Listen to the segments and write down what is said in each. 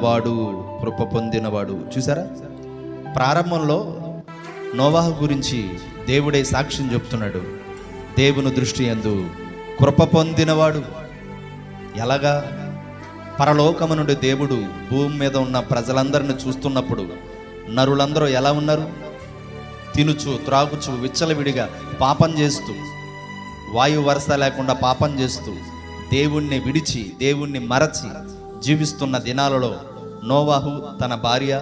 వాడు కృప పొందినవాడు. చూసారా, ప్రారంభంలో నోవాహు గురించి దేవుడే సాక్ష్యం చెప్తున్నాడు. దేవుని దృష్టి యందు కృప పొందినవాడు. ఎలాగా? పరలోకము నుండి దేవుడు భూమి మీద ఉన్న ప్రజలందరిని చూస్తున్నప్పుడు నరులందరూ ఎలా ఉన్నారు? తినుచు త్రాగుచు విచ్చలవిడిగా పాపం చేస్తూ, వాయు వరస లేకుండా పాపం చేస్తూ, దేవుణ్ణి విడిచి దేవుణ్ణి మరచి జీవిస్తున్న దినాలలో నోవాహు, తన భార్య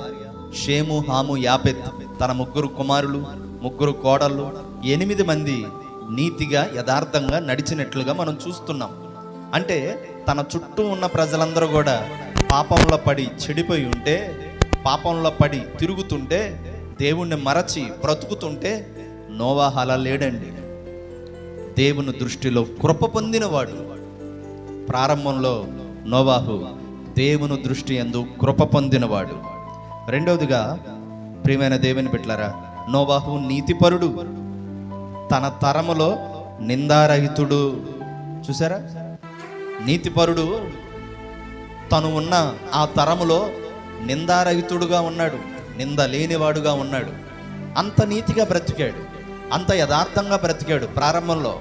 షేము, హాము, యాపెత్, తన 3 కుమారులు, 3 కోడళ్ళు, 8 మంది నీతిగా యథార్థంగా నడిచినట్లుగా మనం చూస్తున్నాం. అంటే తన చుట్టూ ఉన్న ప్రజలందరూ కూడా పాపంలో పడి చెడిపోయి ఉంటే, పాపంలో పడి తిరుగుతుంటే, దేవుణ్ణి మరచి బ్రతుకుతుంటే నోవాహు అలా లేడండి. దేవుని దృష్టిలో కృప పొందినవాడు. ప్రారంభంలో నోవాహు దేవుని దృష్టి యందు కృప పొందినవాడు. రెండవదిగా ప్రియమైన దేవుని బిడ్డలారా, నోవాహు నీతిపరుడు. తన తరములో నిందారహితుడు. చూసారా, నీతిపరుడు. తను ఉన్న ఆ తరములో నిందారహితుడుగా ఉన్నాడు, నింద లేనివాడుగా ఉన్నాడు. అంత నీతిగా బ్రతికాడు, అంత యథార్థంగా బ్రతికాడు. ప్రారంభంలో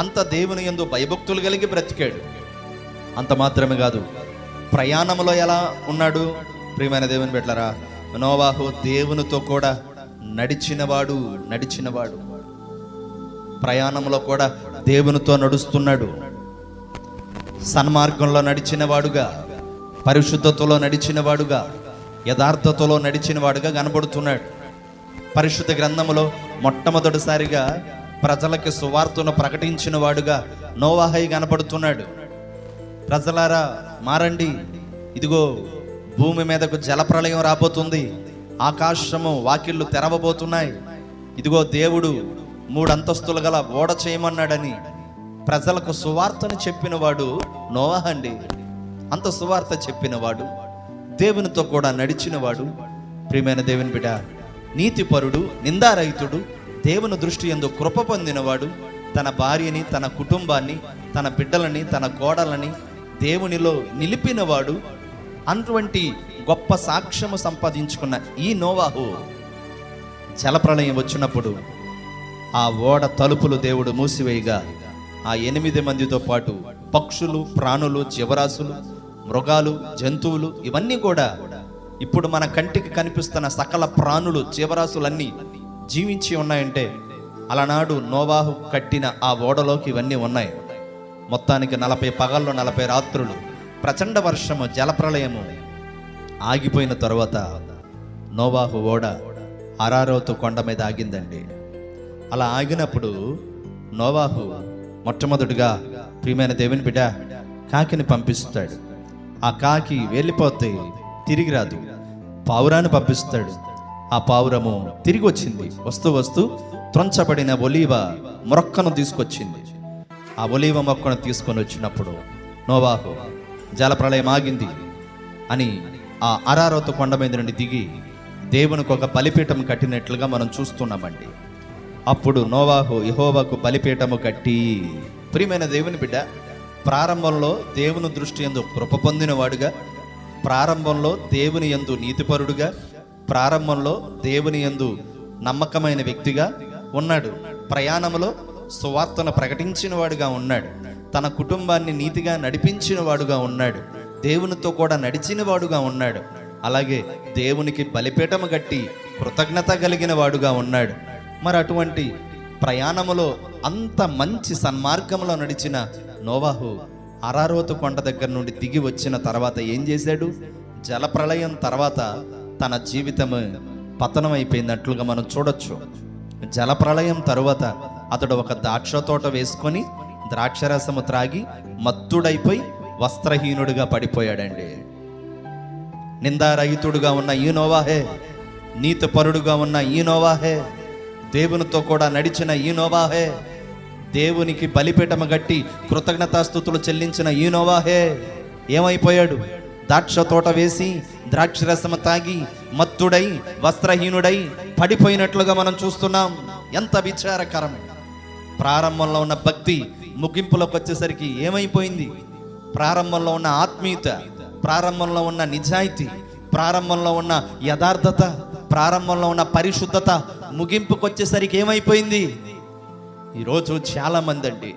అంత దేవుని యందు భయభక్తులు కలిగి బ్రతికాడు. అంత మాత్రమే కాదు, ప్రయాణంలో ఎలా ఉన్నాడు? ప్రియమైన దేవుని బిడ్డలారా, నోవాహు దేవునితో కూడా నడిచినవాడు. ప్రయాణంలో కూడా దేవునితో నడుస్తున్నాడు. సన్మార్గంలో నడిచినవాడుగా, పరిశుద్ధతలో నడిచినవాడుగా, యథార్థతలో నడిచినవాడుగా కనబడుతున్నాడు. పరిశుద్ధ గ్రంథములో మొట్టమొదటిసారిగా ప్రజలకి సువార్తను ప్రకటించిన వాడుగా నోవాహు కనబడుతున్నాడు. ప్రజలారా మారండి, ఇదిగో భూమి మీదకు జలప్రళయం రాబోతుంది, ఆకాశము వాకిళ్ళు తెరవబోతున్నాయి, ఇదిగో దేవుడు 3 అంతస్తులు గల ఓడ చేయమన్నాడని ప్రజలకు సువార్తను చెప్పినవాడు నోవాహు అండి. అంత సువార్త చెప్పినవాడు, దేవునితో కూడా నడిచినవాడు. ప్రియమైన దేవుని బిడ్డ, నీతిపరుడు, నిందారహితుడు, దేవుని దృష్టి యందు కృప పొందినవాడు. తన భార్యని, తన కుటుంబాన్ని, తన బిడ్డలని, తన కోడలని దేవునిలో నిలిపినవాడు. అటువంటి గొప్ప సాక్ష్యము సంపాదించుకున్న ఈ నోవాహు జలప్రళయం వచ్చినప్పుడు ఆ ఓడ తలుపులు దేవుడు మూసివేయగా ఆ 8 మందితో పాటు పక్షులు, ప్రాణులు, జీవరాశులు, మృగాలు, జంతువులు, ఇవన్నీ కూడా ఇప్పుడు మన కంటికి కనిపిస్తున్న సకల ప్రాణులు, జీవరాశులన్నీ జీవించి ఉన్నాయంటే అలనాడు నోవాహు కట్టిన ఆ ఓడలోకి ఇవన్నీ ఉన్నాయి. మొత్తానికి 40 పగళ్ళు 40 రాత్రులు ప్రచండ వర్షము, జలప్రళయము ఆగిపోయిన తర్వాత నోవాహు ఓడ అరారోతు కొండ మీద ఆగిందండి. అలా ఆగినప్పుడు నోవాహు మొట్టమొదటిగా, ప్రియమైన దేవుని బిడ్డ, కాకిని పంపిస్తాడు. ఆ కాకి వెళ్ళిపోతే తిరిగి రాదు. పావురాన్ని పంపిస్తాడు. ఆ పావురము తిరిగి వచ్చింది. వస్తూ త్రొంచబడిన ఒలీవ మొక్కను తీసుకొచ్చింది. ఆ ఒలీవ మొక్కను తీసుకొని వచ్చినప్పుడు నోవాహు జలప్రళయం ఆగింది అని ఆ అరారోతు కొండ మీద నుండి దిగి దేవునికి ఒక బలిపీఠం కట్టినట్లుగా మనం చూస్తున్నామండి. అప్పుడు నోవాహు యెహోవాకు బలిపీఠము కట్టి, ప్రియమైన దేవుని బిడ్డ, ప్రారంభంలో దేవుని దృష్టి యందు కృప పొందినవాడుగా, ప్రారంభంలో దేవుని యందు నీతిపరుడుగా, ప్రారంభంలో దేవుని యందు నమ్మకమైన వ్యక్తిగా ఉన్నాడు. ప్రయాణంలో సువార్తను ప్రకటించిన వాడుగా ఉన్నాడు. తన కుటుంబాన్ని నీతిగా నడిపించిన వాడుగా ఉన్నాడు. దేవునితో కూడా నడిచిన వాడుగా ఉన్నాడు. అలాగే దేవునికి బలిపీఠము కట్టి కృతజ్ఞత కలిగిన వాడుగా ఉన్నాడు. మరి అటువంటి ప్రయాణములో అంత మంచి సన్మార్గంలో నడిచిన నోవాహు అరారోతు కొండ దగ్గర నుండి దిగి వచ్చిన తర్వాత ఏం చేశాడు? జలప్రళయం తర్వాత తన జీవితం పతనం అయిపోయినట్లుగా మనం చూడొచ్చు. జలప్రళయం తరువాత అతడు ఒక ద్రాక్ష తోట వేసుకొని ద్రాక్షరసము త్రాగి మత్తుడైపోయి వస్త్రహీనుడిగా పడిపోయాడండి. నిందారహితుడుగా ఉన్న ఈ నోవాహే, నీతిపరుడుగా ఉన్న ఈ నోవాహే, దేవునితో కూడా నడిచిన ఈ నోవాహే, దేవునికి బలిపీఠము గట్టి కృతజ్ఞతాస్తుతులు చెల్లించిన ఈ నోవాహే ఏమైపోయాడు? ద్రాక్ష తోట వేసి ద్రాక్షరసము తాగి మత్తుడై వస్త్రహీనుడై పడిపోయినట్లుగా మనం చూస్తున్నాం. ఎంత విచారకరం! ప్రారంభంలో ఉన్న భక్తి ముగింపులోకి వచ్చేసరికి ఏమైపోయింది? ప్రారంభంలో ఉన్న ఆత్మీయత, ప్రారంభంలో ఉన్న నిజాయితీ, ప్రారంభంలో ఉన్న యథార్థత, ప్రారంభంలో ఉన్న పరిశుద్ధత ముగింపుకు వచ్చేసరికి ఏమైపోయింది? ఈరోజు చాలామంది అండి,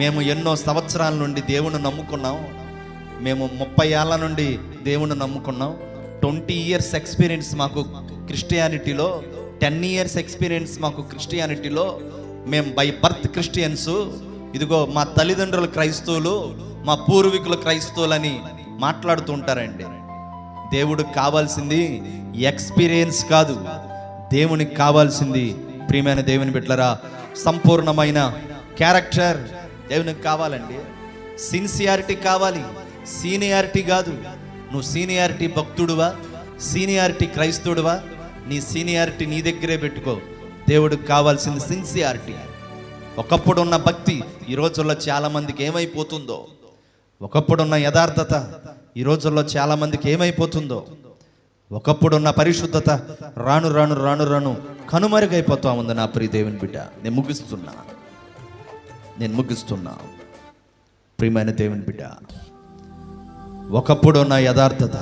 మేము ఎన్నో సంవత్సరాల నుండి దేవుని నమ్ముకున్నాం, మేము 30 ఏళ్ళ నుండి దేవుని నమ్ముకున్నాం, 20 years ఎక్స్పీరియన్స్ మాకు క్రిస్టియానిటీలో, 10 years ఎక్స్పీరియన్స్ మాకు క్రిస్టియానిటీలో, మేము బై బర్త్ క్రిస్టియన్స్, ఇదిగో మా తల్లిదండ్రులు క్రైస్తవులు, మా పూర్వీకులు క్రైస్తవులని మాట్లాడుతూ ఉంటారండి. దేవుడికి కావాల్సింది ఎక్స్పీరియన్స్ కాదు, దేవునికి కావాల్సింది ప్రియమైన దేవుని బిడ్డలారా సంపూర్ణమైన క్యారెక్టర్ దేవునికి కావాలండి. సిన్సియారిటీ కావాలి, సీనియారిటీ కాదు. నువ్వు సీనియారిటీ భక్తుడువా, సీనియారిటీ క్రైస్తవుడువా, నీ సీనియారిటీ నీ దగ్గరే పెట్టుకో. దేవుడికి కావాల్సింది సిన్సియారిటీ. ఒకప్పుడున్న భక్తి ఈ రోజుల్లో చాలామందికి ఏమైపోతుందో, ఒకప్పుడున్న యథార్థత ఈ రోజుల్లో చాలామందికి ఏమైపోతుందో, ఒకప్పుడున్న పరిశుద్ధత రాను రాను రాను రాను కనుమరుగైపోతా ఉంది. నా ప్రియ దేవుని బిడ్డ, నేను ముగిస్తున్నా ప్రియమైన దేవుని బిడ్డ, ఒకప్పుడున్న యథార్థత